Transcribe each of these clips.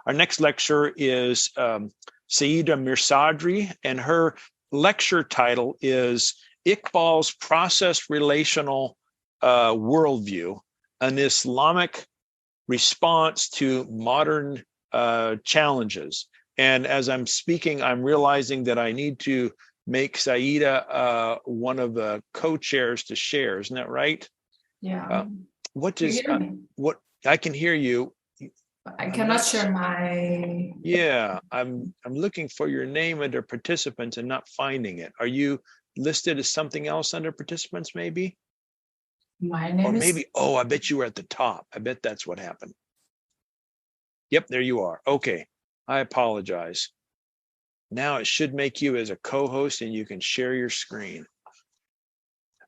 Our next lecturer is Saida Mirsadri, and her lecture title is Iqbal's Process Relational Worldview, an Islamic Response to Modern Challenges. And as I'm speaking, I'm realizing that I need to make Saida one of the co-chairs to share. Isn't that right? Yeah. What I can hear you. I cannot share my. Yeah, I'm looking for your name under participants and not finding it. Are you listed as something else under participants, maybe? My name or maybe, is. Oh, I bet you were at the top. I bet that's what happened. Yep, there you are. Okay, I apologize. Now it should make you as a co-host and you can share your screen.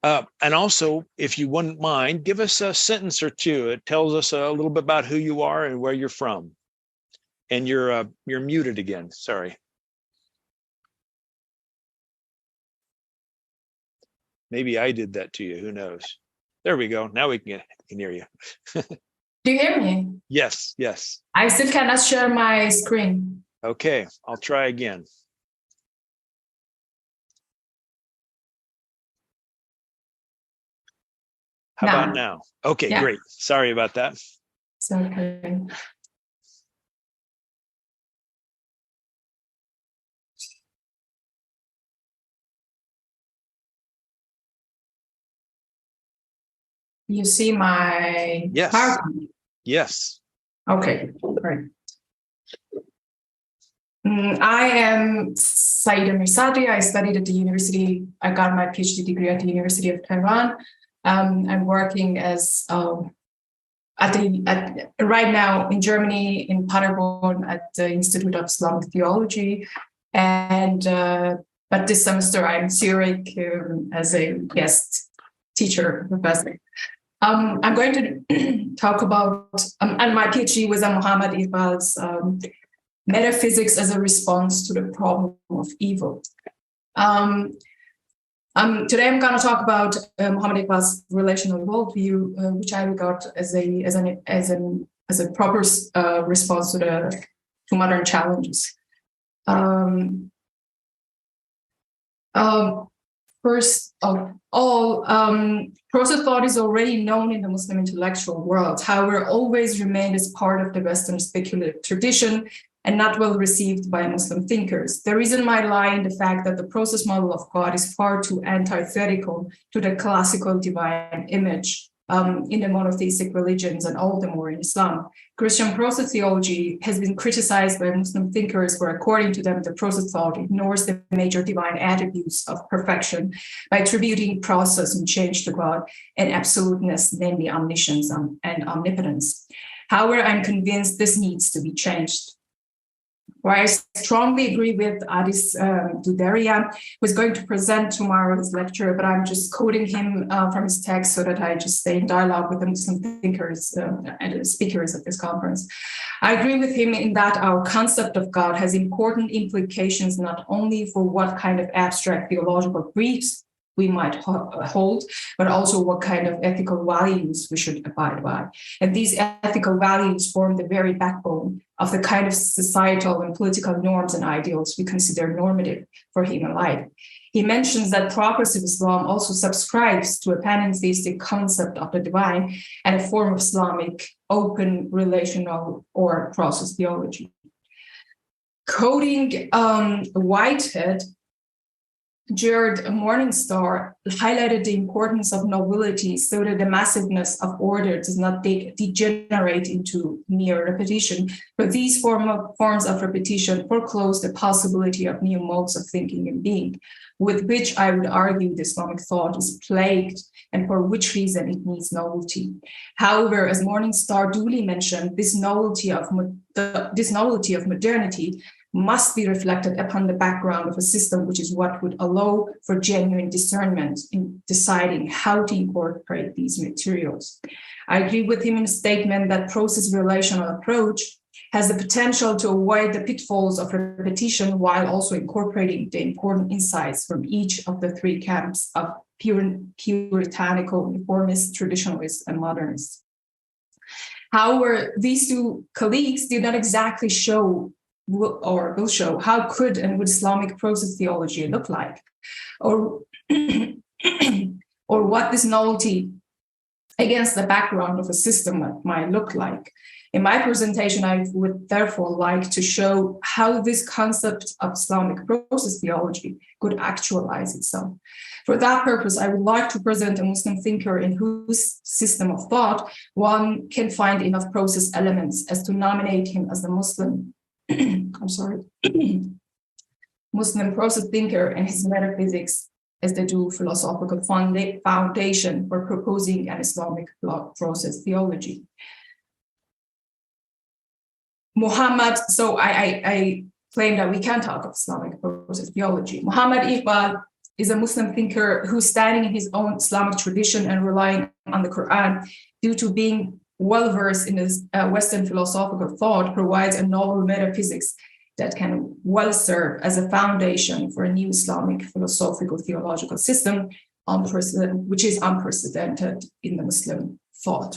And also, if you wouldn't mind, give us a sentence or two. It tells us a little bit about who you are and where you're from. And you're muted again. Sorry. Maybe I did that to you. Who knows? There we go. Now we can hear you. Do you hear me? Yes, yes. I still cannot share my screen. Okay, I'll try again. How about now? Okay, yeah. Great. Sorry about that. It's okay. You see my PowerPoint? Yes. Okay, great. I am Saida Mirsadri. I studied at the university. I got my PhD degree at the University of Tehran. I'm working as right now in Germany, in Paderborn, at the Institute of Islamic Theology, and but this semester I'm in Zurich as a guest teacher professor. I'm going to talk about, and my PhD was on Muhammad Iqbal's metaphysics as a response to the problem of evil. Today I'm going to talk about Muhammad Iqbal's relational worldview, which I regard as a proper response to modern challenges. First of all, process thought is already known in the Muslim intellectual world, however, always remained as part of the Western speculative tradition and not well received by Muslim thinkers. The reason might lie in the fact that the process model of God is far too antithetical to the classical divine image in the monotheistic religions, and all the more in Islam. Christian process theology has been criticized by Muslim thinkers for, according to them, the process thought ignores the major divine attributes of perfection by attributing process and change to God and absoluteness, namely omniscience and omnipotence. However, I'm convinced this needs to be changed. Where I strongly agree with Adis Duderia, who is going to present tomorrow his lecture, but I'm just quoting him from his text so that I just stay in dialogue with the Muslim thinkers and speakers at this conference. I agree with him in that our concept of God has important implications not only for what kind of abstract theological briefs we might hold, but also what kind of ethical values we should abide by. And these ethical values form the very backbone of the kind of societal and political norms and ideals we consider normative for human life. He mentions that progressive Islam also subscribes to a panentheistic concept of the divine and a form of Islamic open, relational, or process theology. Quoting Whitehead, Gerard Morningstar highlighted the importance of nobility so that the massiveness of order does not degenerate into mere repetition, but these forms of repetition foreclose the possibility of new modes of thinking and being, with which I would argue the Islamic thought is plagued, and for which reason it needs novelty. However, as Morningstar duly mentioned, this novelty of modernity must be reflected upon the background of a system which is what would allow for genuine discernment in deciding how to incorporate these materials. I agree with him in a statement that process relational approach has the potential to avoid the pitfalls of repetition while also incorporating the important insights from each of the three camps of puritanical, reformists, traditionalists, and modernists. However, these two colleagues did not exactly show or will show how could and would Islamic process theology look like, or or what this novelty against the background of a system might look like. In my presentation, I would therefore like to show how this concept of Islamic process theology could actualize itself. For that purpose, I would like to present a Muslim thinker in whose system of thought one can find enough process elements as to nominate him as the Muslim, Muslim process thinker, and his metaphysics as they do philosophical foundation for proposing an Islamic process theology. Muhammad, so I claim that we can talk of Islamic process theology. Muhammad Iqbal is a Muslim thinker who's standing in his own Islamic tradition and relying on the Quran due to being well-versed in this Western philosophical thought, provides a novel metaphysics that can well serve as a foundation for a new Islamic philosophical theological system, which is unprecedented in the Muslim thought.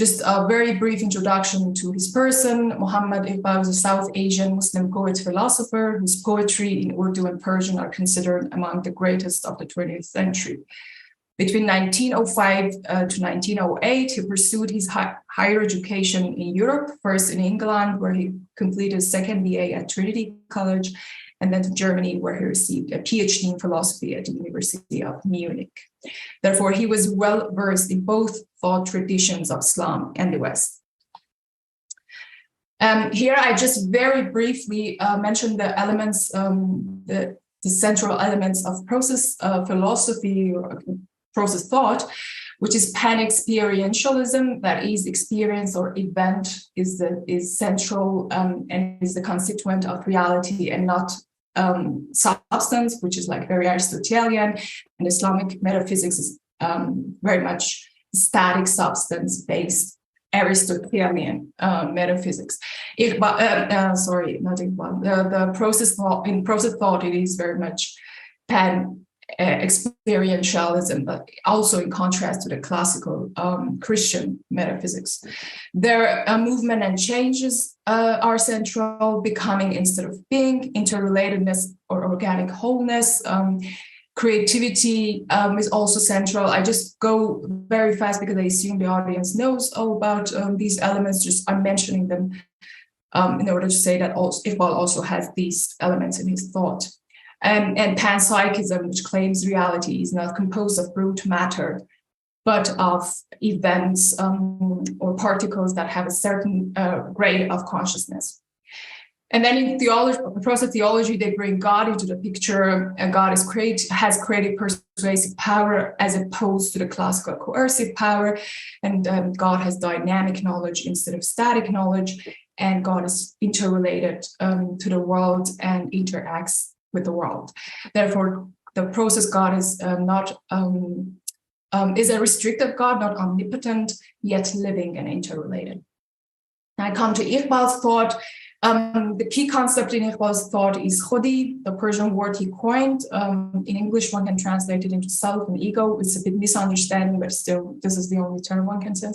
Just a very brief introduction to his person. Muhammad Iqbal was a South Asian Muslim poet philosopher whose poetry in Urdu and Persian are considered among the greatest of the 20th century. Between 1905 to 1908, he pursued his higher education in Europe, first in England, where he completed his second BA at Trinity College, and then to Germany, where he received a PhD in philosophy at the University of Munich. Therefore, he was well versed in both thought traditions of Islam and the West. Here, I just very briefly mentioned the elements, the central elements of process philosophy or process thought, which is pan-experientialism, that is, experience or event is central and is the constituent of reality and not substance, which is like very Aristotelian, and Islamic metaphysics is very much static substance-based Aristotelian metaphysics. Sorry, not Iqbal. The process thought, in process thought, it is very much experientialism, but also in contrast to the classical Christian metaphysics. Their movement and changes are central, becoming instead of being, interrelatedness or organic wholeness. Creativity is also central. I just go very fast because I assume the audience knows all about these elements. Just I'm mentioning them in order to say that Iqbal also has these elements in his thought. And panpsychism, which claims reality is not composed of brute matter, but of events or particles that have a certain grade of consciousness. And then in theology, process theology, they bring God into the picture, and God has created persuasive power as opposed to the classical coercive power, and God has dynamic knowledge instead of static knowledge, and God is interrelated to the world and interacts with the world. Therefore, the process God is is a restricted God, not omnipotent, yet living and interrelated. Now I come to Iqbal's thought. The key concept in Iqbal's thought is khudi, the Persian word he coined. In English, one can translate it into self and ego. It's a bit misunderstanding, but still, this is the only term one can say.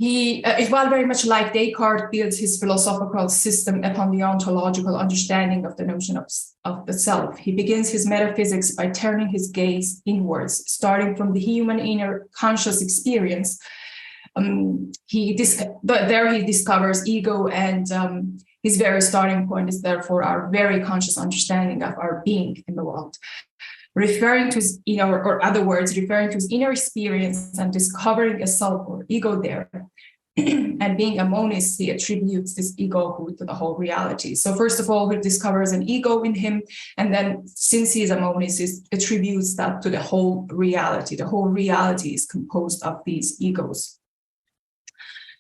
Iqbal, very much like Descartes, builds his philosophical system upon the ontological understanding of the notion of the self. He begins his metaphysics by turning his gaze inwards, starting from the human inner conscious experience. He discovers ego, and his very starting point is therefore our very conscious understanding of our being in the world. Referring to his inner, or other words, referring to his inner experience and discovering a self or ego there. And being a monist, he attributes this egohood to the whole reality. So first of all, he discovers an ego in him, and then since he is a monist, he attributes that to the whole reality. The whole reality is composed of these egos.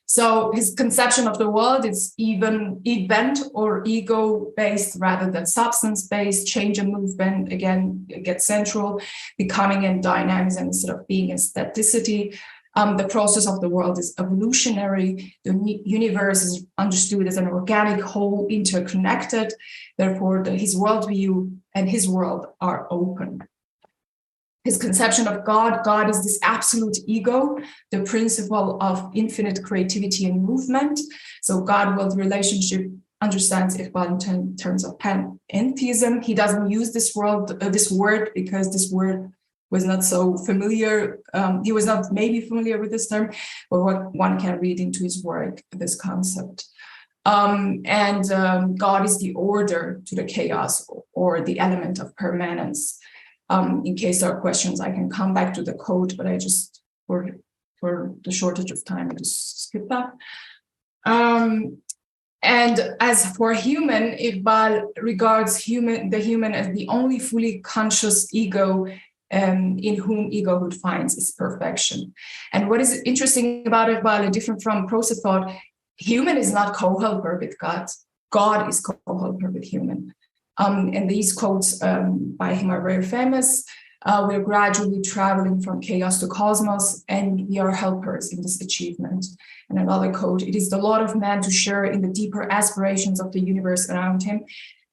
So his conception of the world is even event or ego-based rather than substance-based. Change and movement, again, gets central, becoming in dynamism instead of being in staticity. The process of the world is evolutionary. The universe is understood as an organic whole, interconnected. Therefore, his worldview and his world are open. his conception of God is this absolute ego, the principle of infinite creativity and movement. So God-world relationship understands Iqbal in terms of pantheism. He doesn't use this word because this word was not so familiar. He was not maybe familiar with this term, but what one can read into his work, this concept. God is the order to the chaos, or the element of permanence. In case there are questions, I can come back to the code, but I just, for the shortage of time, I just skip that. And as for human, Iqbal regards the human as the only fully conscious ego in whom egohood finds its perfection. And what is interesting about Iqbal, different from process thought, human is not co-helper with God. God is co-helper with human. And these quotes by him are very famous. We're gradually traveling from chaos to cosmos, and we are helpers in this achievement. And another quote, it is the lot of man to share in the deeper aspirations of the universe around him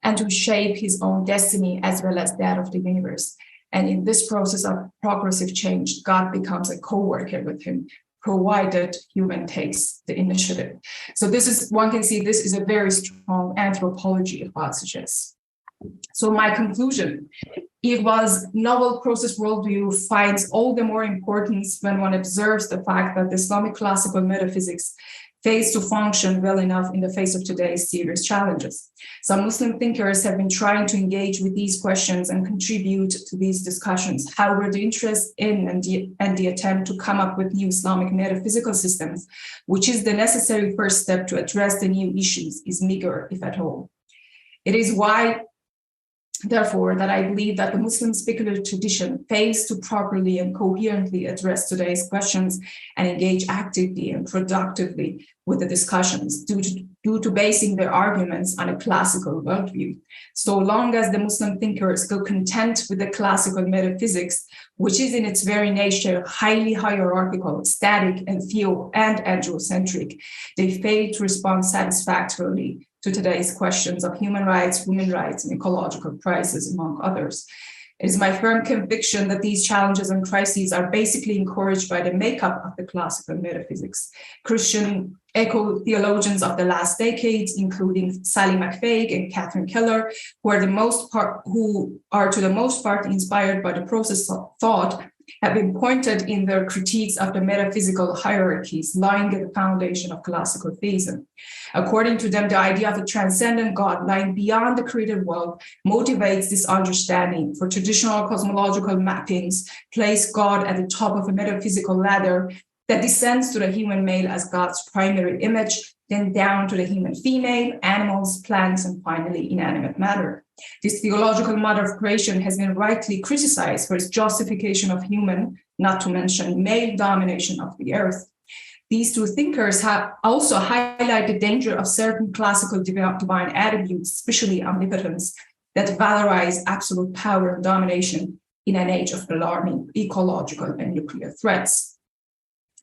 and to shape his own destiny as well as that of the universe. And in this process of progressive change, God becomes a co-worker with him, provided human takes the initiative. So this is, one can see this is a very strong anthropology, Iqbal suggests. So my conclusion, Iqbal's novel process worldview finds all the more importance when one observes the fact that the Islamic classical metaphysics fails to function well enough in the face of today's serious challenges. Some Muslim thinkers have been trying to engage with these questions and contribute to these discussions. However, the interest in and the attempt to come up with new Islamic metaphysical systems, which is the necessary first step to address the new issues, is meager, if at all. It is why, therefore, that I believe that the Muslim speculative tradition fails to properly and coherently address today's questions and engage actively and productively with the discussions due to basing their arguments on a classical worldview. So long as the Muslim thinkers go content with the classical metaphysics, which is in its very nature highly hierarchical, static, and androcentric, they fail to respond satisfactorily to today's questions of human rights, women's rights, and ecological crises, among others. It is my firm conviction that these challenges and crises are basically encouraged by the makeup of the classical metaphysics. Christian eco-theologians of the last decades, including Sally McFaig and Catherine Keller, who are to the most part inspired by the process of thought, have been pointed in their critiques of the metaphysical hierarchies lying at the foundation of classical theism. According to them, the idea of a transcendent God lying beyond the created world motivates this understanding. For traditional cosmological mappings, place God at the top of a metaphysical ladder that descends to the human male as God's primary image, then down to the human female, animals, plants, and finally inanimate matter. This theological model of creation has been rightly criticized for its justification of human, not to mention male domination of the earth. These two thinkers have also highlighted the danger of certain classical divine attributes, especially omnipotence, that valorize absolute power and domination in an age of alarming ecological and nuclear threats.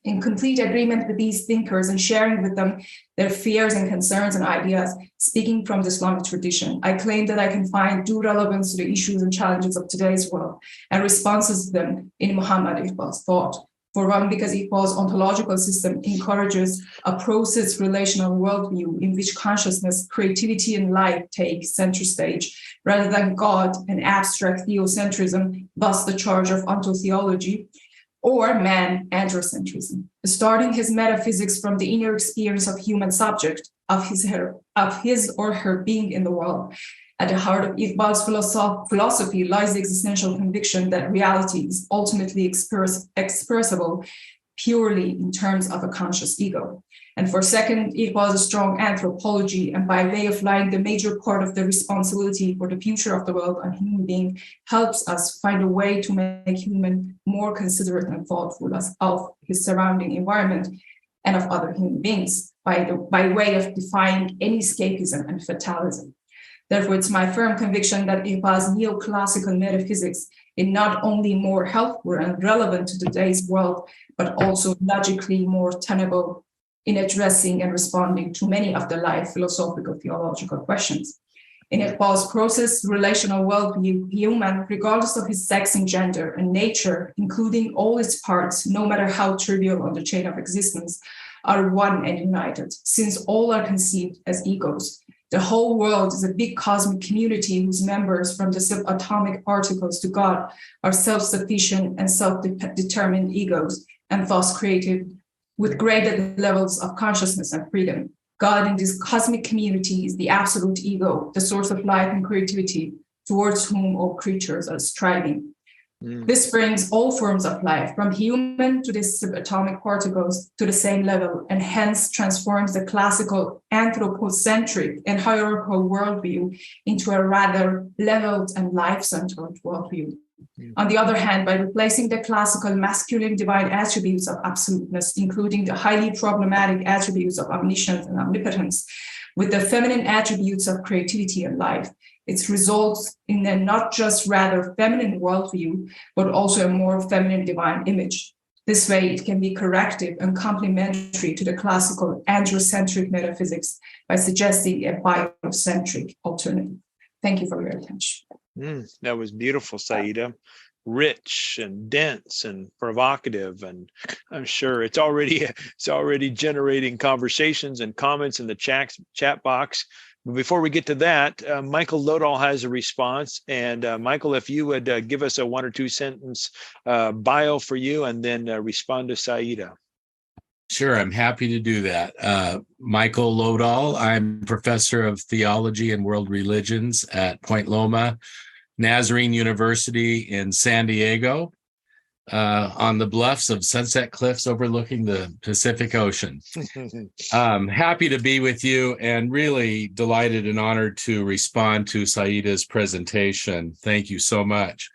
In complete agreement with these thinkers and sharing with them their fears and concerns and ideas, speaking from the Islamic tradition, I claim that I can find due relevance to the issues and challenges of today's world and responses to them in Muhammad Iqbal's thought. For one, because Iqbal's ontological system encourages a process relational worldview in which consciousness, creativity, and life take center stage, rather than God and abstract theocentrism, thus the charge of ontotheology, or man androcentrism, starting his metaphysics from the inner experience of human subject, of his or her being in the world. At the heart of Iqbal's philosophy lies the existential conviction that reality is ultimately expressible purely in terms of a conscious ego. And for second, Iqbal's strong anthropology, and by way of lying the major part of the responsibility for the future of the world on human being, helps us find a way to make human more considerate and thoughtful of his surrounding environment and of other human beings by way of defying any escapism and fatalism. Therefore, it's my firm conviction that Iqbal's neoclassical metaphysics is not only more helpful and relevant to today's world, but also logically more tenable in addressing and responding to many of the life philosophical theological questions. In Iqbal's process relational worldview, human, regardless of his sex and gender and nature, including all its parts, no matter how trivial on the chain of existence, are one and united, since all are conceived as egos. The whole world is a big cosmic community whose members, from the subatomic particles to God, are self-sufficient and self-determined egos, and thus created with greater levels of consciousness and freedom. God in this cosmic community is the absolute ego, the source of life and creativity, towards whom all creatures are striving. This brings all forms of life, from human to the subatomic particles, to the same level, and hence transforms the classical anthropocentric and hierarchical worldview into a rather leveled and life-centered worldview. On the other hand, by replacing the classical masculine divine attributes of absoluteness, including the highly problematic attributes of omniscience and omnipotence, with the feminine attributes of creativity and life, it results in a not just rather feminine worldview, but also a more feminine divine image. This way, it can be corrective and complementary to the classical androcentric metaphysics by suggesting a biocentric alternative. Thank you for your attention. That was beautiful, Saida. Rich and dense and provocative, and I'm sure it's already generating conversations and comments in the chat box. But before we get to that, Michael Lodahl has a response, and Michael, if you would give us a 1 or 2 sentence bio for you, and then respond to Saida. Sure, I'm happy to do that. Michael Lodahl, I'm professor of theology and world religions at Point Loma Nazarene University in San Diego, on the bluffs of Sunset Cliffs overlooking the Pacific Ocean. Happy to be with you, and really delighted and honored to respond to Saida's presentation. Thank you so much.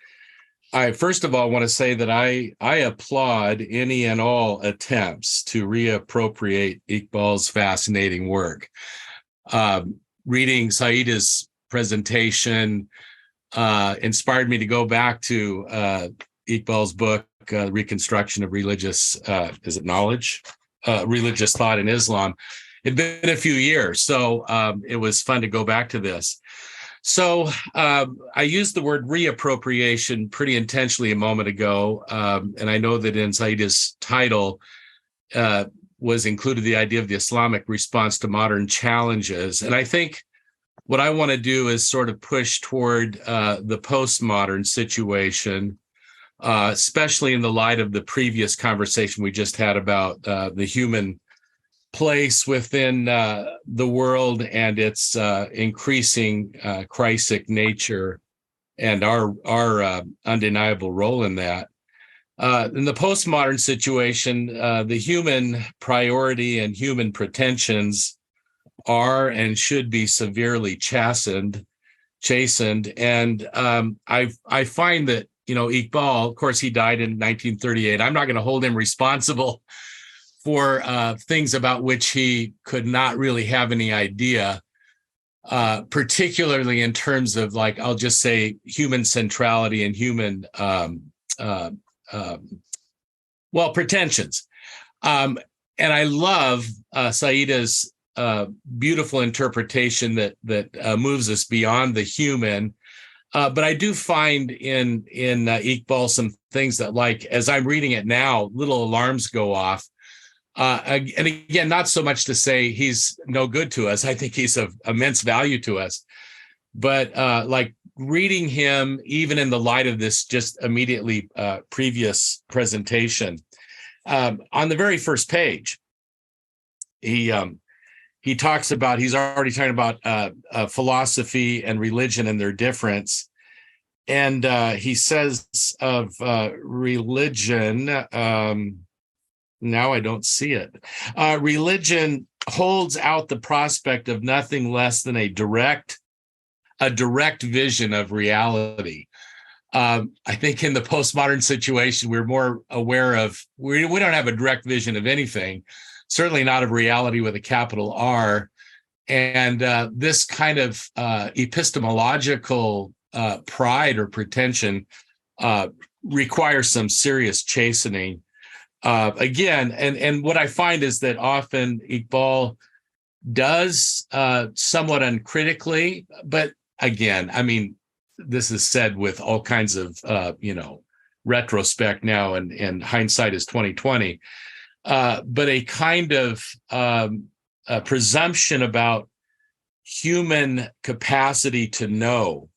I first of all want to say that I applaud any and all attempts to reappropriate Iqbal's fascinating work. Reading Saida's presentation inspired me to go back to Iqbal's book, Reconstruction of Religious, is it Knowledge? Religious Thought in Islam. It'd been a few years, so it was fun to go back to this. So I used the word reappropriation pretty intentionally a moment ago, and I know that in Saida's title was included the idea of the Islamic response to modern challenges. And I think what I want to do is sort of push toward the postmodern situation, especially in the light of the previous conversation we just had about the human place within the world and its increasing Christic nature and our undeniable role in that. In the postmodern situation, the human priority and human pretensions are and should be severely chastened. And I find that, Iqbal, of course, he died in 1938. I'm not going to hold him responsible for things about which he could not really have any idea, particularly in terms of, like, I'll just say human centrality and human, pretensions. And I love Saida's beautiful interpretation that moves us beyond the human. But I do find in Iqbal some things that, like, as I'm reading it now, little alarms go off. And again, not so much to say he's no good to us. I think he's of immense value to us. But like reading him, even in the light of this just immediately previous presentation, on the very first page, he talks about, he's already talking about philosophy and religion and their difference. And he says of religion, now I don't see it. Religion holds out the prospect of nothing less than a direct vision of reality. I think in the postmodern situation, we're more aware of, we don't have a direct vision of anything, certainly not of reality with a capital R. And this kind of epistemological pride or pretension requires some serious chastening. Again, and what I find is that often Iqbal does somewhat uncritically, but again, I mean, this is said with all kinds of, retrospect now, and hindsight is 2020. But a kind of a presumption about human capacity to know.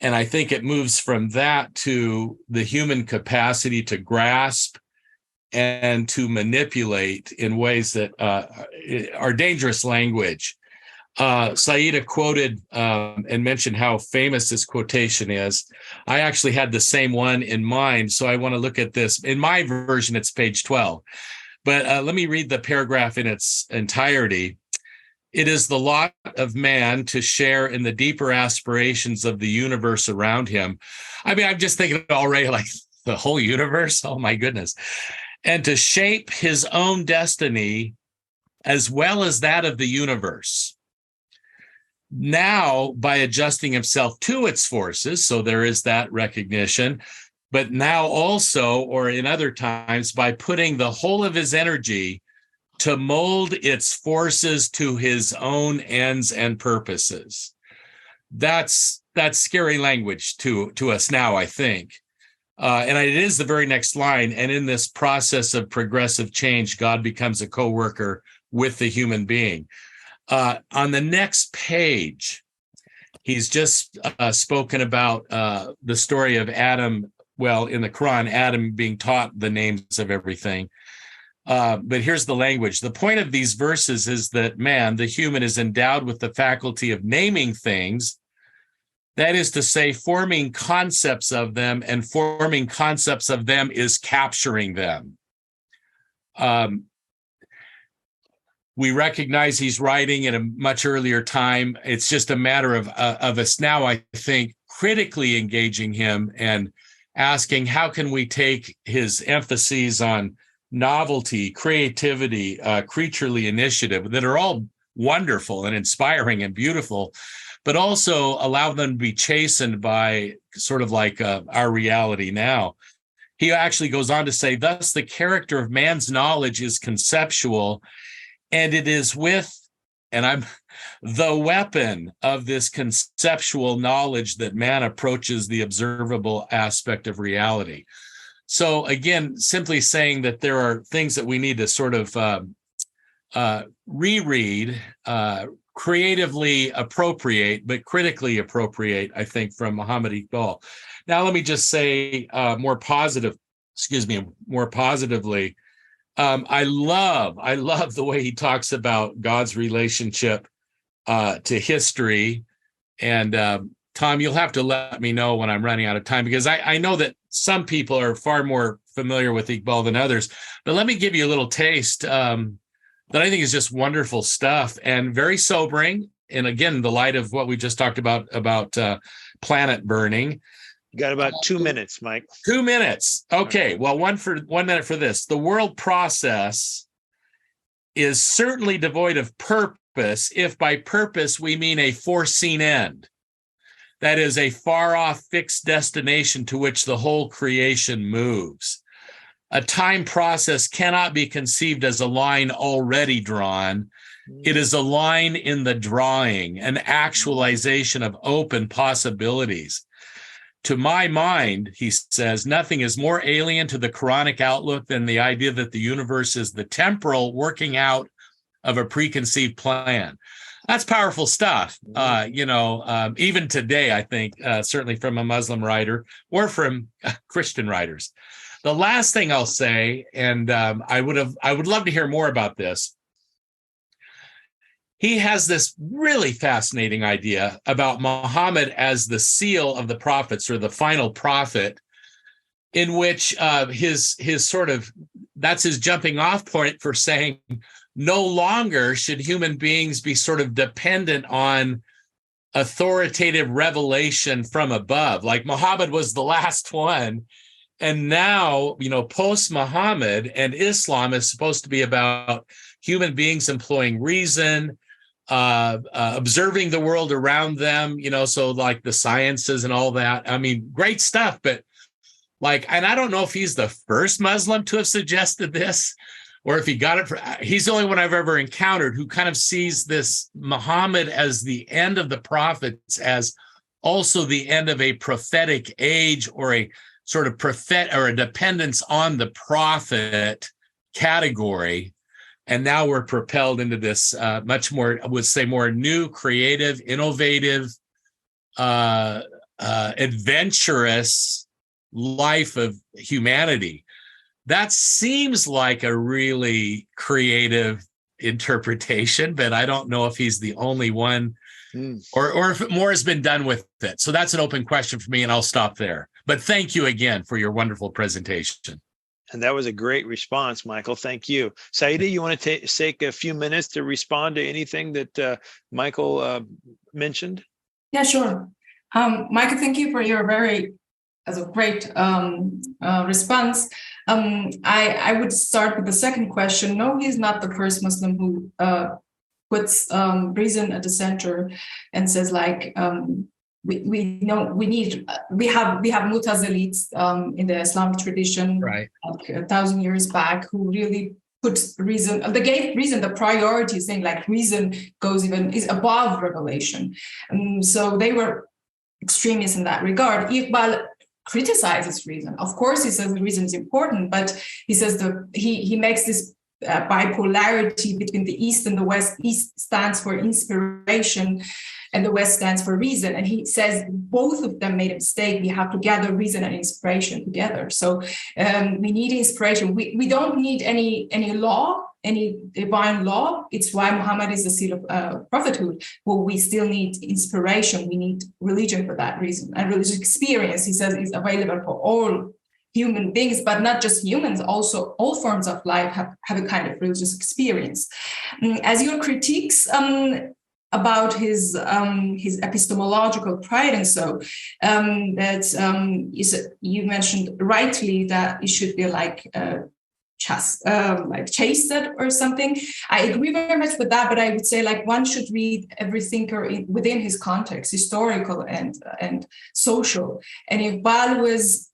And I think it moves from that to the human capacity to grasp and to manipulate in ways that are dangerous language. Saida quoted and mentioned how famous this quotation is. I actually had the same one in mind, so I want to look at this. In my version, it's page 12. But let me read the paragraph in its entirety. It is the lot of man to share in the deeper aspirations of the universe around him. I mean, I'm just thinking already like the whole universe. Oh, my goodness. And to shape his own destiny as well as that of the universe. Now, by adjusting himself to its forces, so there is that recognition, but now also, or in other times, by putting the whole of his energy to mold its forces to his own ends and purposes. That's scary language to us now, I think. And it is the very next line. And in this process of progressive change, God becomes a co-worker with the human being. On the next page, he's just spoken about the story of Adam. Well, in the Quran, Adam being taught the names of everything. But here's the language. The point of these verses is that man, the human, is endowed with the faculty of naming things. That is to say, forming concepts of them, and forming concepts of them is capturing them. We recognize he's writing in a much earlier time. It's just a matter of us now, I think, critically engaging him and asking, how can we take his emphases on novelty, creativity, creaturely initiative that are all wonderful and inspiring and beautiful, but also allow them to be chastened by sort of like our reality now. He actually goes on to say, thus the character of man's knowledge is conceptual, and it is with, and I'm the weapon of this conceptual knowledge that man approaches the observable aspect of reality. So again, simply saying that there are things that we need to sort of reread, creatively appropriate, but critically appropriate, I think, from Muhammad Iqbal. Now, let me just say more positively, I love the way he talks about God's relationship to history. And Tom, you'll have to let me know when I'm running out of time, because I know that some people are far more familiar with Iqbal than others. But let me give you a little taste that I think is just wonderful stuff and very sobering. And again, the light of what we just talked about planet burning. You got about 2 minutes, Mike. 2 minutes. Okay. Well, 1 minute for this. The world process is certainly devoid of purpose, if by purpose we mean a foreseen end. That is a far-off fixed destination to which the whole creation moves. A time process cannot be conceived as a line already drawn. It is a line in the drawing, an actualization of open possibilities. To my mind, he says, nothing is more alien to the Quranic outlook than the idea that the universe is the temporal working out of a preconceived plan. That's powerful stuff. Even today, I think, certainly from a Muslim writer or from Christian writers. The last thing I'll say, and I would love to hear more about this. He has this really fascinating idea about Muhammad as the seal of the prophets, or the final prophet, in which his sort of, that's his jumping off point for saying no longer should human beings be sort of dependent on authoritative revelation from above. Like Muhammad was the last one. And now, post-Muhammad and Islam is supposed to be about human beings employing reason, observing the world around them, so like the sciences and all that. I mean, great stuff, but and I don't know if he's the first Muslim to have suggested this, or if he got it, he's the only one I've ever encountered who kind of sees this Muhammad as the end of the prophets, as also the end of a prophetic age, or a sort of prophet, or a dependence on the prophet category. And now we're propelled into this much more, I would say, more new, creative, innovative, adventurous life of humanity. That seems like a really creative interpretation, but I don't know if he's the only one, or if more has been done with it. So that's an open question for me, and I'll stop there. But thank you again for your wonderful presentation. And that was a great response, Michael. Thank you. Saida, you want to take a few minutes to respond to anything that Michael mentioned? Yeah, sure. Michael, thank you for your great response. I would start with the second question. No, he's not the first Muslim who puts reason at the center and says, like, we have Mutazilites in the Islamic tradition, right, like 1,000 years back, who really put reason, they gave reason the priority, saying like reason is above revelation. So they were extremists in that regard. Iqbal criticizes reason. Of course, he says reason is important, but he says he makes this bipolarity between the East and the West. East stands for inspiration, and the West stands for reason. And he says both of them made a mistake. We have to gather reason and inspiration together. So we need inspiration. We don't need any law, any divine law. It's why Muhammad is the seal of prophethood. Well, we still need inspiration. We need religion for that reason. And religious experience, he says, is available for all human beings, but not just humans, also all forms of life have a kind of religious experience. As your critiques about his epistemological pride and so, you mentioned rightly that it should be like chastened or something. I agree very much with that, but I would say like one should read every thinker within his context, historical and social. And Iqbal is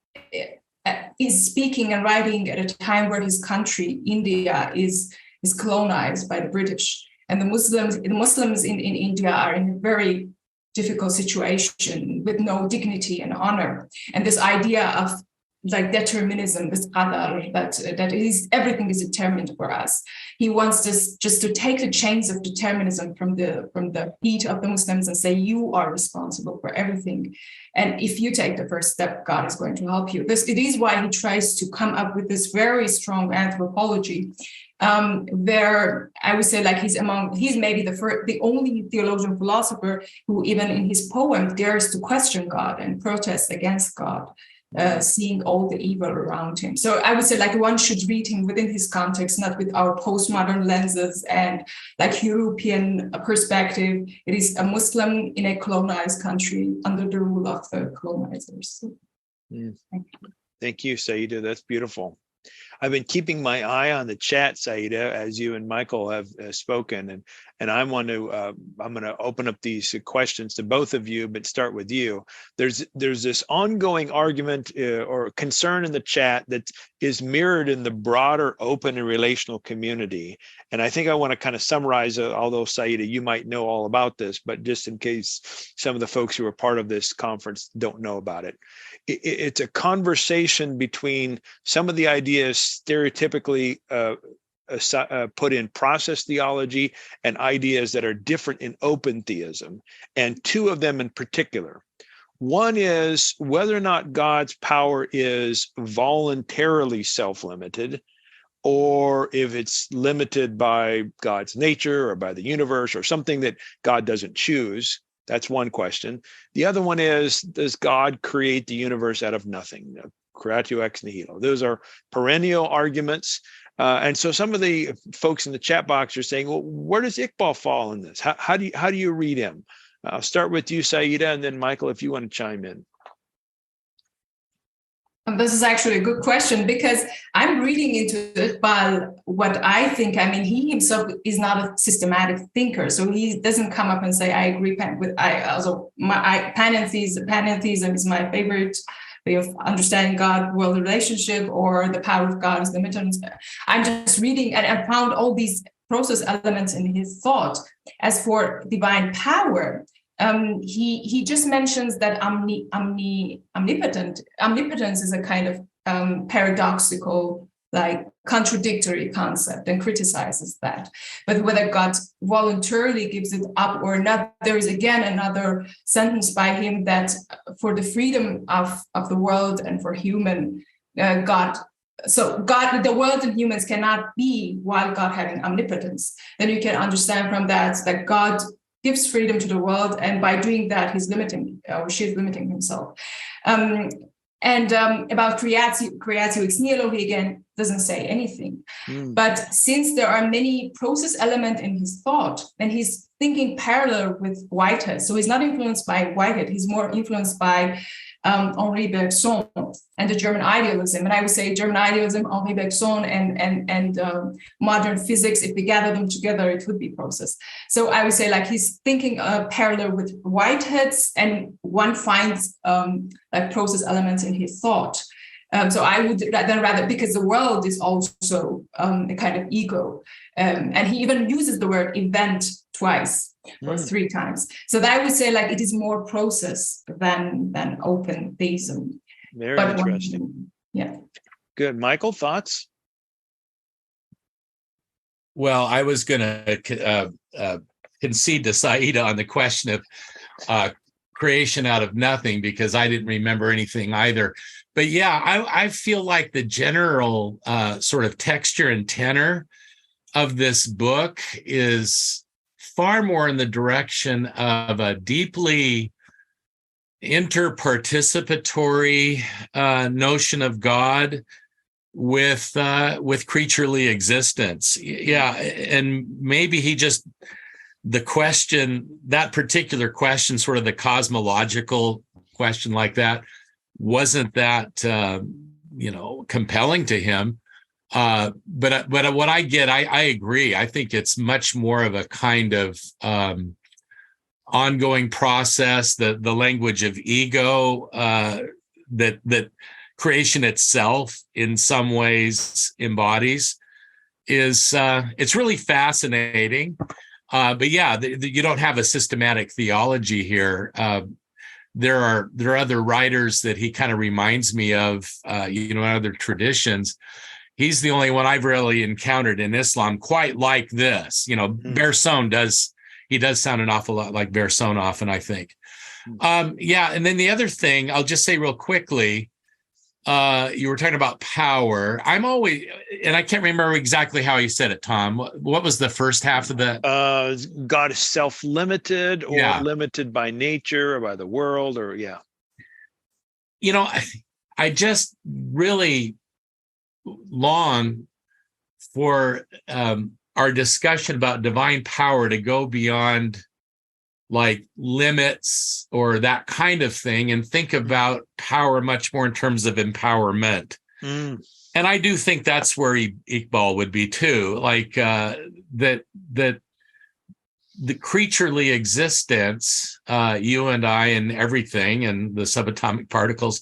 speaking and writing at a time where his country, India, is colonized by the British. And the Muslims in India are in a very difficult situation with no dignity and honor. And this idea of like determinism, this qadar, that is everything is determined for us. He wants us just to take the chains of determinism from the feet of the Muslims and say, you are responsible for everything. And if you take the first step, God is going to help you. It is why he tries to come up with this very strong anthropology. Where I would say like he's maybe the only theologian philosopher who even in his poem dares to question God and protest against God, seeing all the evil around him. So I would say like one should read him within his context, not with our postmodern lenses and like European perspective. It is a Muslim in a colonized country under the rule of the colonizers. Thank you, Saida. That's beautiful. I've been keeping my eye on the chat, Saida, as you and Michael have spoken, and I'm going to open up these questions to both of you, but start with you. There's this ongoing argument or concern in the chat that is mirrored in the broader open and relational community, and I think I want to kind of summarize. Although Saida, you might know all about this, but just in case some of the folks who are part of this conference don't know about it. It's a conversation between some of the ideas stereotypically put in process theology and ideas that are different in open theism, and two of them in particular. One is whether or not God's power is voluntarily self-limited, or if it's limited by God's nature or by the universe or something that God doesn't choose. That's one question. The other one is, does God create the universe out of nothing? Creatio ex nihilo. Those are perennial arguments. And so some of the folks in the chat box are saying, well, where does Iqbal fall in this? How do you read him? I'll start with you, Saida, and then Michael, if you want to chime in. This is actually a good question, because I'm reading into Iqbal what I think. I mean, he himself is not a systematic thinker, so he doesn't come up and say, "I agree with." Panentheism is my favorite way of understanding God-world relationship, or the power of God is limited. I'm just reading, and I found all these process elements in his thought. As for divine power, he just mentions that omnipotence is a kind of paradoxical, like contradictory concept, and criticizes that. But whether God voluntarily gives it up or not, there is again another sentence by him that for the freedom of the world and for human, the world and humans cannot be while God having omnipotence. Then you can understand from that God gives freedom to the world, and by doing that, he's limiting, or she's limiting himself. About creatio ex nihilo, he again doesn't say anything. But since there are many process elements in his thought, and he's thinking parallel with Whitehead, so he's not influenced by Whitehead, he's more influenced by Henri Bergson and the German idealism. And I would say German idealism, Henri Bergson, and modern physics, if we gather them together, it would be process. So I would say like he's thinking parallel with Whitehead's, and one finds like process elements in his thought. So I would then rather, because the world is also a kind of ego. And he even uses the word event twice or 3 times. So that I would say like it is more process than open theism. Very interesting. Yeah. Good. Michael, thoughts? Well, I was going to concede to Saida on the question of creation out of nothing, because I didn't remember anything either. But yeah, I feel like the general sort of texture and tenor of this book is far more in the direction of a deeply interparticipatory notion of God with creaturely existence. Yeah, and maybe he just, that particular question, sort of the cosmological question like that, wasn't that compelling to him. But what I get, I agree. I think it's much more of a kind of ongoing process. The language of ego that creation itself in some ways embodies is it's really fascinating. But yeah, you don't have a systematic theology here. There are other writers that he kind of reminds me of, other traditions. He's the only one I've really encountered in Islam quite like this. Bergson does sound an awful lot like Bergson often, I think. Yeah, and then the other thing, I'll just say real quickly, you were talking about power. I'm always, and I can't remember exactly how you said it, Tom. What was the first half of that? God is self-limited, or limited by nature or by the world, or I just really long for our discussion about divine power to go beyond like limits or that kind of thing, and think about power much more in terms of empowerment. And I do think that's where Iqbal would be too, like that the creaturely existence, you and I and everything, and the subatomic particles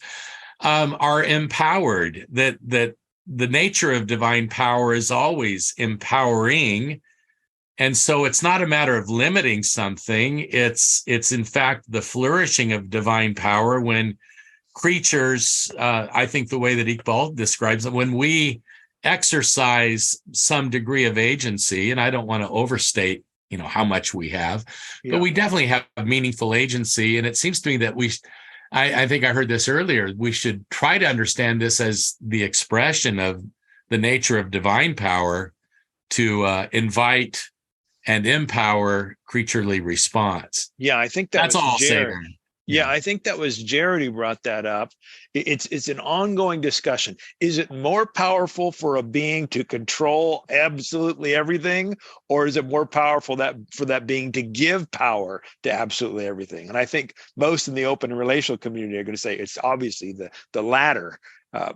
are empowered, that the nature of divine power is always empowering. And so it's not a matter of limiting something. It's in fact the flourishing of divine power when creatures, I think the way that Iqbal describes it, when we exercise some degree of agency, and I don't want to overstate, how much we have, but we definitely have meaningful agency. And it seems to me that I think I heard this earlier, we should try to understand this as the expression of the nature of divine power to invite and empower creaturely response. Yeah, I think that's all I'll say. Yeah, I think that was Jared who brought that up. It's an ongoing discussion. Is it more powerful for a being to control absolutely everything, or is it more powerful for that being to give power to absolutely everything? And I think most in the open and relational community are going to say it's obviously the latter.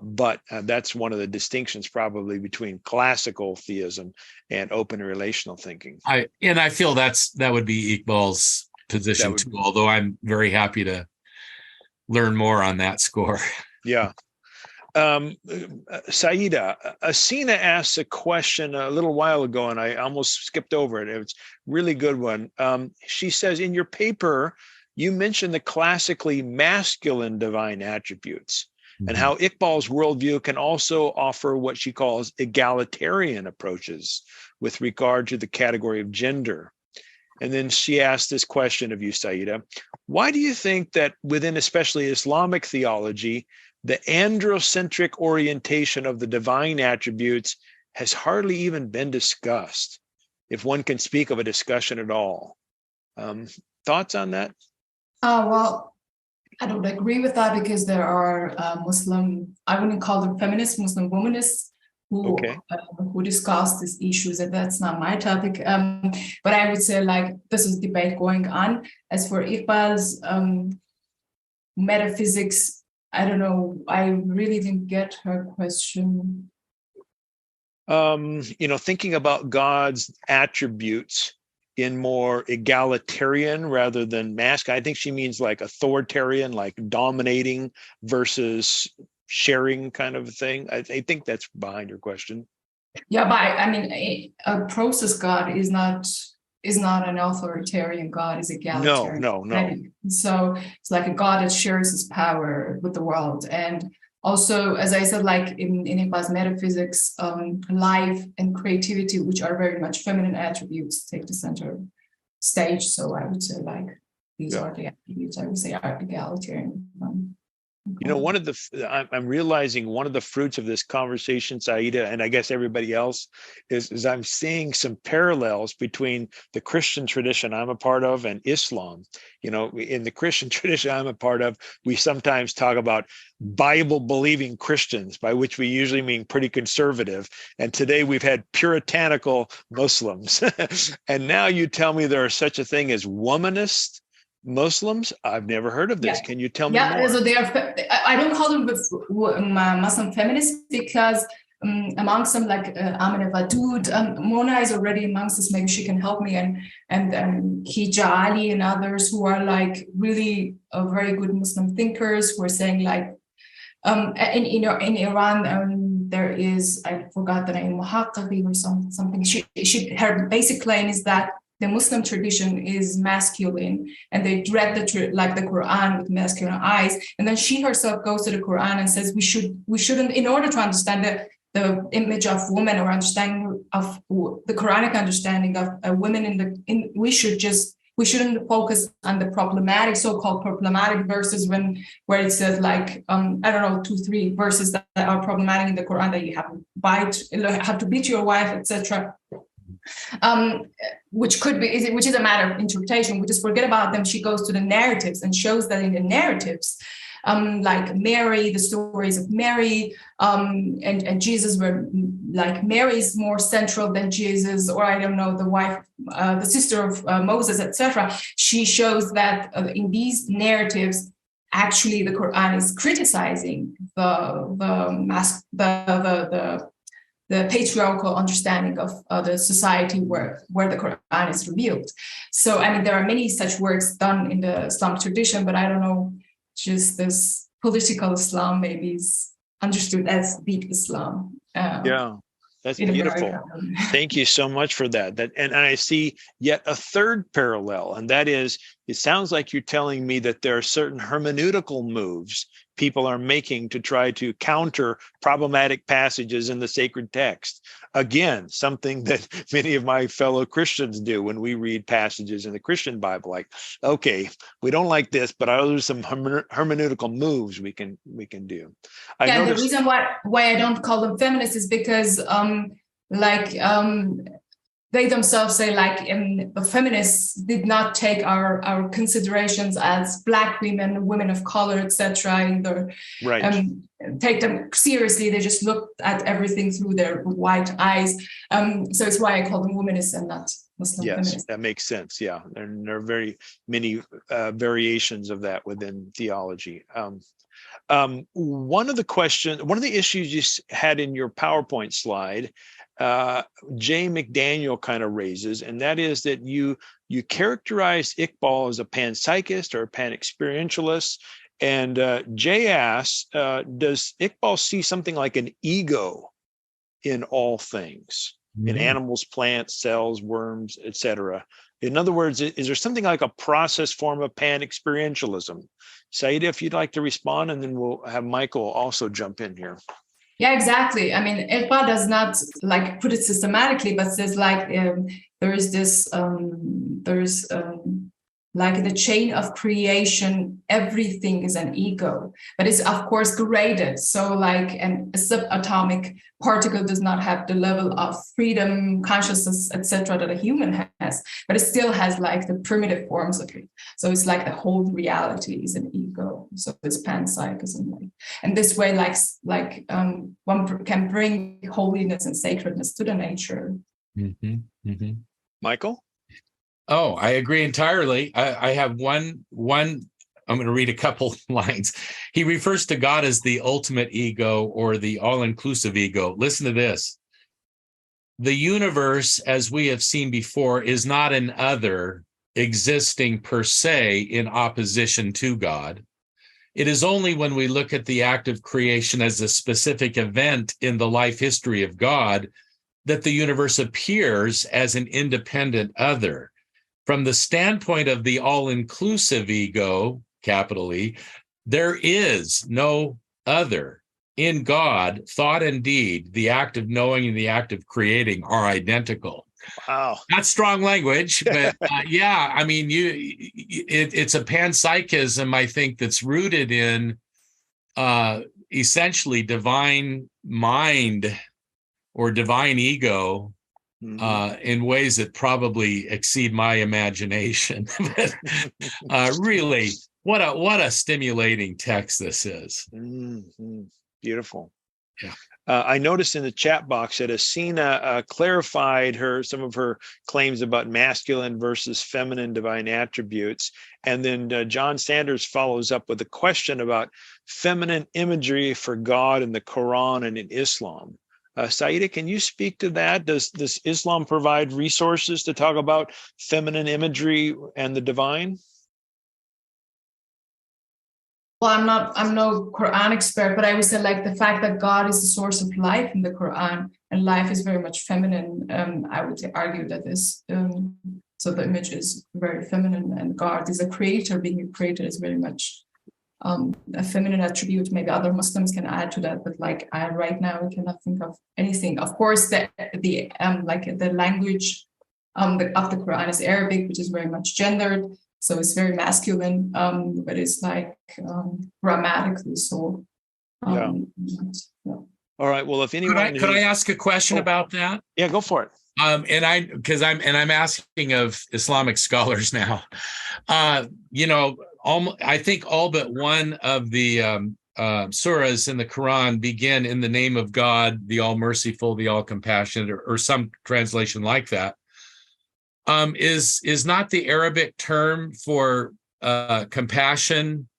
But that's one of the distinctions probably between classical theism and open and relational thinking. I feel that would be Iqbal's position too, although I'm very happy to learn more on that score. Yeah. Saida, Asina asked a question a little while ago, and I almost skipped over it. It's a really good one. She says, in your paper, you mentioned the classically masculine divine attributes and how Iqbal's worldview can also offer what she calls egalitarian approaches with regard to the category of gender. And then she asked this question of you, Saida. Why do you think that within especially Islamic theology, the androcentric orientation of the divine attributes has hardly even been discussed, if one can speak of a discussion at all? Thoughts on that? Well, I don't agree with that because there are Muslim, I wouldn't call them feminists, Muslim womanists who discuss these issues, and that's not my topic. But I would say like this is debate going on. As for Iqbal's metaphysics, I don't know. I really didn't get her question. Thinking about God's attributes in more egalitarian rather than masculine. I think she means like authoritarian, like dominating versus sharing kind of thing. I think that's behind your question. Yeah, but I mean, a process God is not an authoritarian God, is egalitarian. No. So it's like a God that shares his power with the world. And also, as I said, like in Iqbal's metaphysics, life and creativity, which are very much feminine attributes, take the center stage. So I would say like these are the attributes I would say are egalitarian. One of I'm realizing one of the fruits of this conversation, Saida, and I guess everybody else, is I'm seeing some parallels between the Christian tradition I'm a part of and Islam. In the Christian tradition I'm a part of, we sometimes talk about Bible-believing Christians, by which we usually mean pretty conservative. And today we've had puritanical Muslims. And now you tell me there is such a thing as womanist Muslims? I've never heard of this. Can you tell me more? Yeah, so they are. I don't call them Muslim feminists because amongst them, like Amina Wadud, Mona is already amongst us. Maybe she can help me, and Hija Ali and others who are like really very good Muslim thinkers who are saying like in Iran there is, I forgot the name, Muhaqqaqi or something. Her basic claim is that the Muslim tradition is masculine, and they read the Quran with masculine eyes. And then she herself goes to the Quran and says we shouldn't, in order to understand the image of woman or understanding of the Quranic understanding of women we shouldn't focus on the so-called problematic verses where it says like 2-3 verses that are problematic in the Quran, that you have to beat your wife, etc. Which is a matter of interpretation. We just forget about them. She goes to the narratives and shows that in the narratives, like Mary, the stories of Mary, and Jesus, were like Mary's more central than Jesus, or I don't know, the wife, the sister of Moses, etc. She shows that in these narratives, actually, the Quran is criticizing the patriarchal understanding of the society where the Quran is revealed. So, I mean, there are many such works done in the Islamic tradition, but I don't know, just this political Islam maybe is understood as deep Islam. That's beautiful. America. Thank you so much for that. And I see yet a third parallel, and that is, it sounds like you're telling me that there are certain hermeneutical moves people are making to try to counter problematic passages in the sacred text. Again, something that many of my fellow Christians do when we read passages in the Christian Bible, like, okay, we don't like this, but there's some hermeneutical moves we can do. The reason why I don't call them feminists is because they themselves say the feminists did not take our considerations as Black women of color, etc. Take them seriously. They just looked at everything through their white eyes. So it's why I call them womanists and not Muslim feminists. Yes, that makes sense. Yeah, and there are very many variations of that within theology. One of the issues you had in your PowerPoint slide, Jay McDaniel kind of raises, and that is that you characterize Iqbal as a panpsychist or a pan-experientialist, And Jay asks, does Iqbal see something like an ego in all things, in animals, plants, cells, worms, etc.? In other words, is there something like a process form of pan-experientialism? Saida, if you'd like to respond, and then we'll have Michael also jump in here. Yeah, exactly. I mean, Iqbal does not like put it systematically, but says like there is this, like the chain of creation, everything is an ego, but it's of course graded. So like a subatomic particle does not have the level of freedom, consciousness, etc. that a human has, but it still has like the primitive forms of it. So it's like the whole reality is an ego. So it's panpsychism, and this way, one can bring holiness and sacredness to the nature. Michael? Oh, I agree entirely. I have one. I'm going to read a couple lines. He refers to God as the ultimate ego or the all-inclusive ego. Listen to this. The universe, as we have seen before, is not an other existing per se in opposition to God. It is only when we look at the act of creation as a specific event in the life history of God that the universe appears as an independent other. From the standpoint of the all-inclusive ego, capital E, there is no other. In God, thought and deed, the act of knowing and the act of creating are identical. Wow. That's strong language, but yeah, I mean, it's a panpsychism, I think, that's rooted in essentially divine mind or divine ego, in ways that probably exceed my imagination. Really, what a stimulating text this is. Beautiful. Yeah. I noticed in the chat box that Asina clarified some of her claims about masculine versus feminine divine attributes. And then John Sanders follows up with a question about feminine imagery for God in the Quran and in Islam. Saida, can you speak to that? Does Islam provide resources to talk about feminine imagery and the divine? Well, I'm no Quran expert, but I would say like the fact that God is the source of life in the Quran, and life is very much feminine. I would argue that this, so the image is very feminine, and God is a creator. Being a creator is very much a feminine attribute. Maybe other Muslims can add to that, but like right now we cannot think of anything. Of course, the language of the Quran is Arabic, which is very much gendered. So it's very masculine, but it's like grammatically so. Yeah. All right. Well, if anyone could I ask a question about that? Yeah, go for it. I'm asking of Islamic scholars now. I think all but one of the surahs in the Quran begin in the name of God, the all merciful, the all compassionate, or some translation like that. Is not the Arabic term for compassion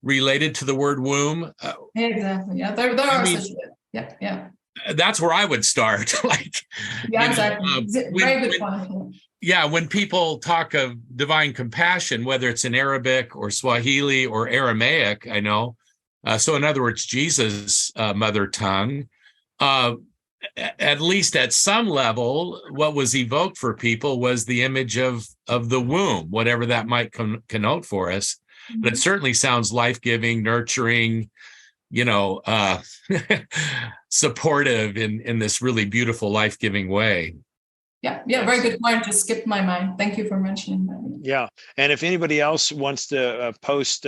related to the word womb? Exactly. Yeah, there are such. Yeah. That's where I would start. Exactly. Very good point. Yeah, when people talk of divine compassion, whether it's in Arabic or Swahili or Aramaic, I know. So in other words, Jesus' mother tongue. At least at some level, what was evoked for people was the image of the womb, whatever that might connote for us. But it certainly sounds life-giving, nurturing, supportive in this really beautiful, life-giving way. Yeah, very good point. Just skipped my mind. Thank you for mentioning that. Yeah, and if anybody else wants to post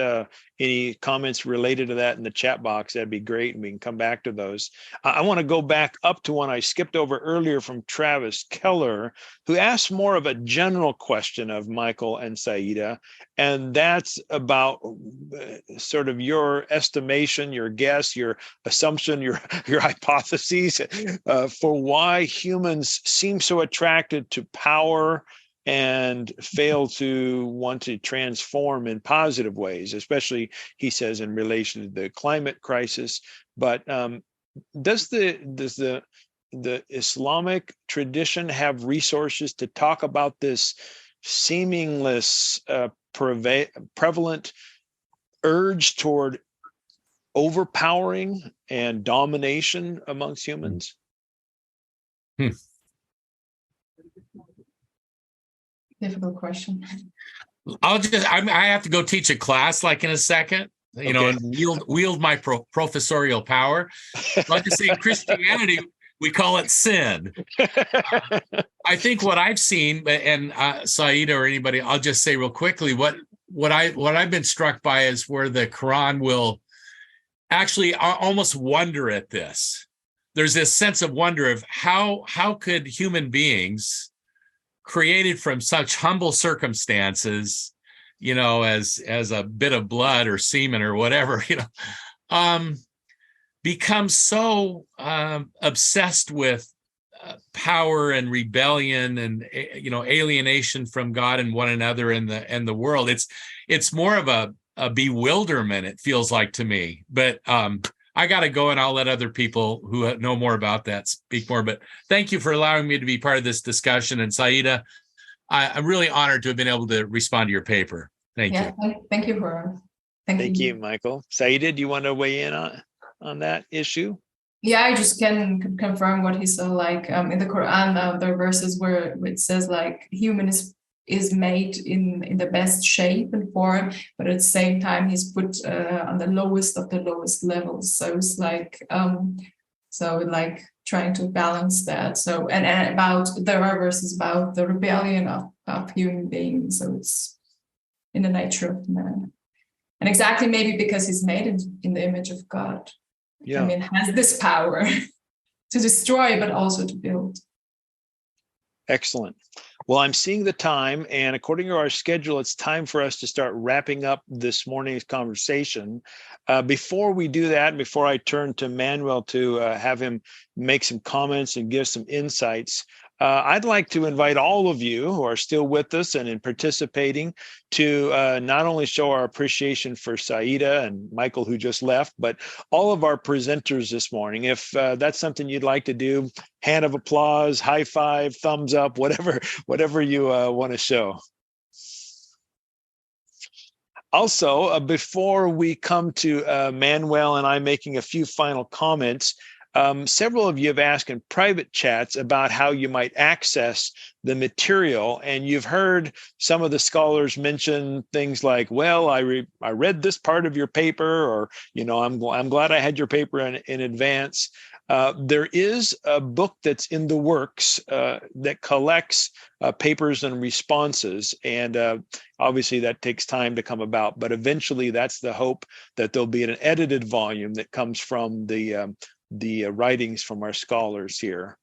any comments related to that in the chat box, that'd be great, and we can come back to those. I want to go back up to one I skipped over earlier from Travis Keller, who asked more of a general question of Michael and Saida, and that's about sort of your estimation, your guess, your assumption, your hypotheses for why humans seem so attracted to power and fail to want to transform in positive ways, especially, he says, in relation to the climate crisis. But does the Islamic tradition have resources to talk about this seamless, prevalent urge toward overpowering and domination amongst humans? Difficult question. I have to go teach a class like in a second, and wield my professorial power. I'll just say in Christianity, we call it sin. I think what I've seen, and Saida or anybody, I'll just say real quickly, what I've been struck by is where the Quran will actually almost wonder at this. There's this sense of wonder of how could human beings created from such humble circumstances, as a bit of blood or semen or whatever, become so obsessed with power and rebellion and alienation from God and one another and the world. It's more of a bewilderment, it feels like to me. But I got to go, and I'll let other people who know more about that speak more. But thank you for allowing me to be part of this discussion. And Saida, I'm really honored to have been able to respond to your paper. Thank you. Thank you, Horan. Thank you, Michael. Saida, do you want to weigh in on that issue? Yeah, I just can confirm what he said. Like in the Quran, there are verses where it says like human is made in the best shape and form, but at the same time he's put on the lowest of the lowest levels. So it's like trying to balance that. So and there are verses about the rebellion of human beings. So it's in the nature of man, and exactly maybe because he's made in the image of God. Yeah, I mean, has this power to destroy, but also to build. Excellent. Well, I'm seeing the time, and according to our schedule, it's time for us to start wrapping up this morning's conversation. Before we do that, before I turn to Manuel to have him make some comments and give some insights, I'd like to invite all of you who are still with us and in participating to not only show our appreciation for Saida and Michael, who just left, but all of our presenters this morning. If that's something you'd like to do, hand of applause, high five, thumbs up, whatever you want to show. Also, before we come to Manuel and I making a few final comments, several of you have asked in private chats about how you might access the material, and you've heard some of the scholars mention things like, well, I read this part of your paper, or, I'm glad I had your paper in advance. There is a book that's in the works that collects papers and responses, and obviously that takes time to come about, but eventually that's the hope, that there'll be an edited volume that comes from the writings from our scholars here.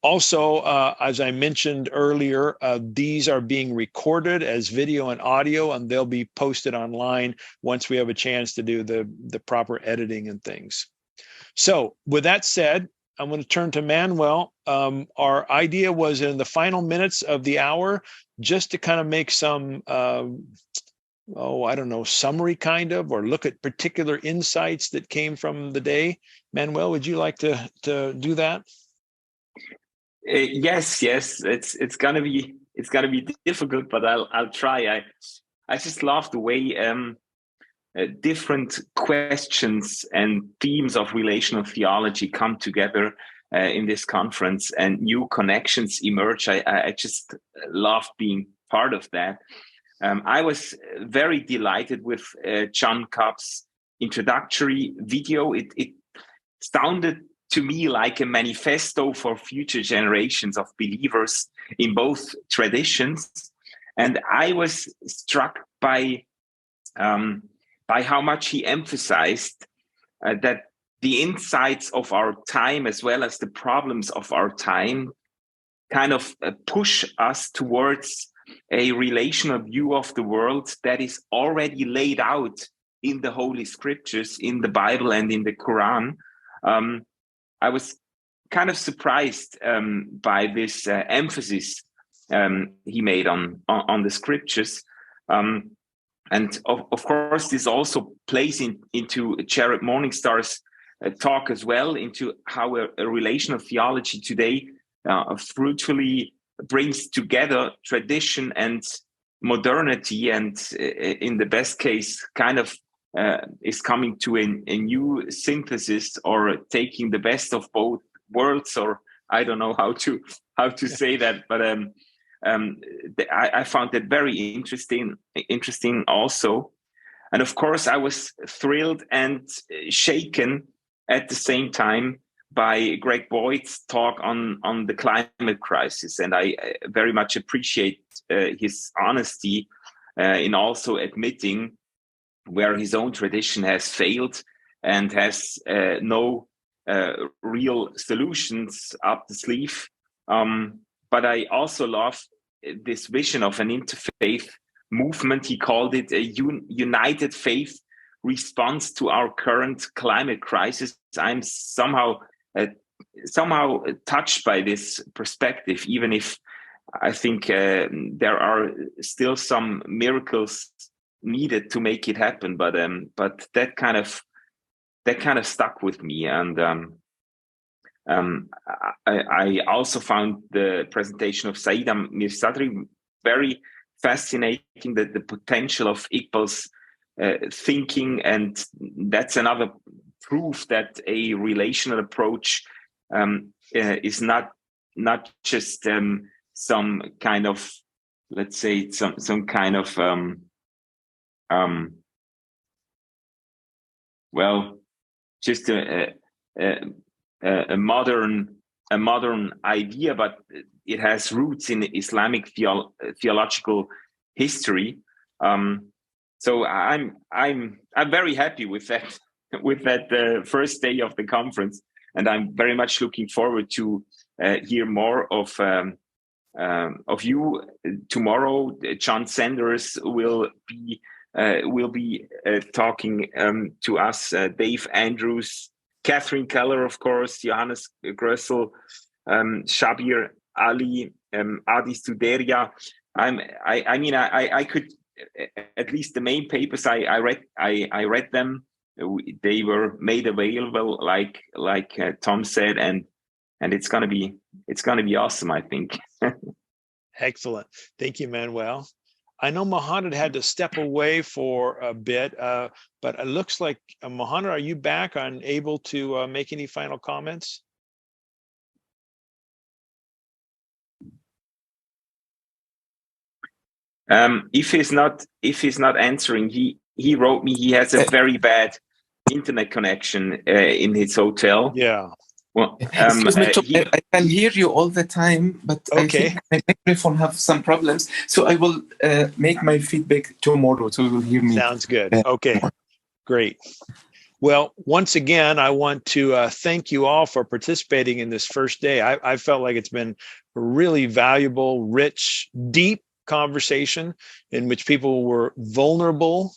Also, as I mentioned earlier, these are being recorded as video and audio, and they'll be posted online once we have a chance to do the proper editing and things. So with that said, I'm going to turn to Manuel. Our idea was in the final minutes of the hour, just to kind of make some summary kind of, or look at particular insights that came from the day. Manuel, would you like to do that? Yes. It's gonna be difficult, but I'll try. I just love the way different questions and themes of relational theology come together in this conference, and new connections emerge. I just love being part of that. I was very delighted with John Cobb's introductory video. It sounded to me like a manifesto for future generations of believers in both traditions. And I was struck by how much he emphasized that the insights of our time, as well as the problems of our time, kind of push us towards a relational view of the world that is already laid out in the Holy Scriptures, in the Bible and in the Quran. I was kind of surprised by this emphasis he made on the Scriptures. And of course, this also plays into Jared Morningstar's talk as well, into how a relational theology today fruitfully brings together tradition and modernity, and in the best case, kind of is coming to a new synthesis, or taking the best of both worlds, or I don't know how to say that, but I found that very interesting also. And of course, I was thrilled and shaken at the same time by Greg Boyd's talk on the climate crisis. And I very much appreciate his honesty in also admitting where his own tradition has failed and has no real solutions up the sleeve. But I also love this vision of an interfaith movement. He called it a united faith response to our current climate crisis. I'm somehow touched by this perspective, even if I think there are still some miracles needed to make it happen. But that kind of stuck with me, and I also found the presentation of Saida Mirsadri very fascinating, that the potential of Iqbal's thinking, and that's another proof that a relational approach is not just some kind of, let's say, some kind of well, just a modern idea, but it has roots in Islamic theological history. So I'm very happy with that first day of the conference, and I'm very much looking forward to hear more of you tomorrow. John Sanders will be talking to us. Dave Andrews, Catherine Keller, of course, Johannes Grössel, Shabir Ali, Adi Studeria. I could, at least the main papers I read them. They were made available, like Tom said, and it's gonna be awesome, I think. Excellent. Thank you, Manuel. I know Mohammed had to step away for a bit, but it looks like, Mohammed, are you back and able to make any final comments? If he's not answering, he wrote me he has a very bad internet connection in his hotel. Yeah. Well, excuse me, I can hear you all the time, but okay. I think my microphone have some problems. So I will make my feedback tomorrow, so you will hear me. Sounds good. Okay, great. Well, once again, I want to thank you all for participating in this first day. I felt like it's been a really valuable, rich, deep conversation in which people were vulnerable,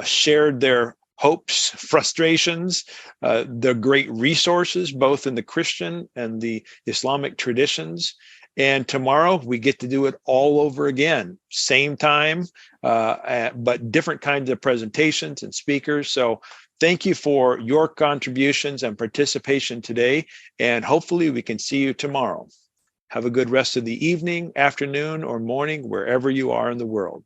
shared their hopes, frustrations, the great resources, both in the Christian and the Islamic traditions. And tomorrow we get to do it all over again, same time, but different kinds of presentations and speakers. So thank you for your contributions and participation today. And hopefully we can see you tomorrow. Have a good rest of the evening, afternoon, or morning, wherever you are in the world.